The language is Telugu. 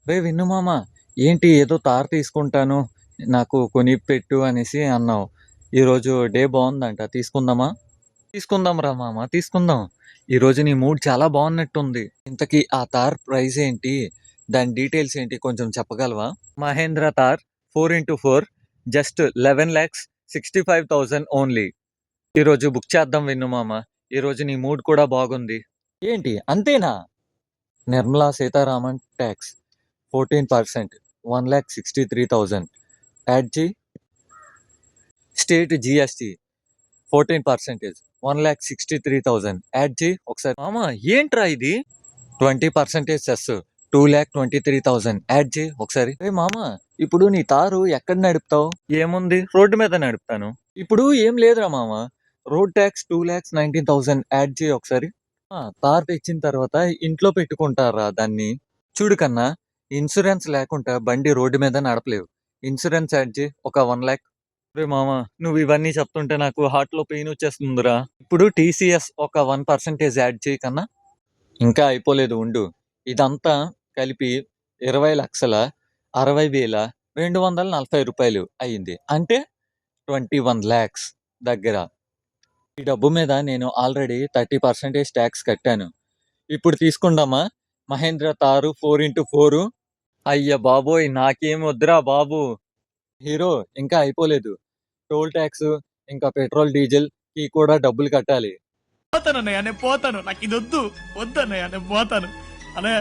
రే విన్ను మామ, ఏంటి ఏదో తారు తీసుకుంటాను నాకు కొని పెట్టు అనేసి అన్నావు. ఈరోజు డే బాగుందంట, తీసుకుందామా? తీసుకుందాం రా మామ, తీసుకుందాం. ఈరోజు నీ మూడ్ చాలా బాగున్నట్టుంది. ఇంతకీ ఆ తార్ ప్రైస్ ఏంటి, దాని డీటెయిల్స్ ఏంటి కొంచెం చెప్పగలవా? మహేంద్ర తార్ 4x4, జస్ట్ 11,65,000 ఓన్లీ. ఈరోజు బుక్ చేద్దాం విన్ను మామ. ఈరోజు నీ మూడ్ కూడా బాగుంది. ఏంటి అంతేనా? నిర్మలా సీతారామన్ ట్యాక్స్ 14%, 1,63,000 యాడ్ చేయి. స్టేట్ జిఎస్టి 14%, 1,63,000 యాడ్ చేయి ఒకసారి. మామ ఏంట్రా ఇది? 20% సెస్ 2,23,000 యాడ్ చేయి ఒకసారి. ఏ మామ, ఇప్పుడు నీ తారు ఎక్కడ నడుపుతావు? ఏముంది, రోడ్డు మీద నడుపుతాను. ఇప్పుడు ఏం లేదురా మామ, రోడ్ ట్యాక్స్ 2,19,000 యాడ్ చేయి ఒకసారి. తార్ తెచ్చిన తర్వాత ఇంట్లో పెట్టుకుంటారా దాన్ని? చూడు కన్నా, ఇన్సూరెన్స్ లేకుండా బండి రోడ్డు మీద నడపలేవు. ఇన్సూరెన్స్ యాడ్ చేయి ఒక 1 lakh. రే మామ, నువ్వు ఇవన్నీ చెప్తుంటే నాకు హార్ట్ లో పెయిన్ వచ్చేస్తుందిరా. ఇప్పుడు టీసీఎస్ ఒక 1% యాడ్ చేయి కన్నా. ఇంకా అయిపోలేదు ఉండు. ఇదంతా కలిపి 20,60,240 అయ్యింది. అంటే 21 lakhs దగ్గర. ఈ డబ్బు మీద నేను ఆల్రెడీ 30% ట్యాక్స్ కట్టాను. ఇప్పుడు తీసుకుందామా మహేంద్ర తారు 4x4? అయ్య బాబోయ్, నాకేం వద్దురా బాబు. హీరో, ఇంకా అయిపోలేదు. టోల్ ట్యాక్స్, ఇంకా పెట్రోల్ డీజిల్ కి కూడా డబ్బులు కట్టాలి. పోతాను అన్నయ్య, నేను పోతాను. నాకు ఇది వద్దు, వద్దన్నయ్య, నేను పోతాను అన్నయ్య.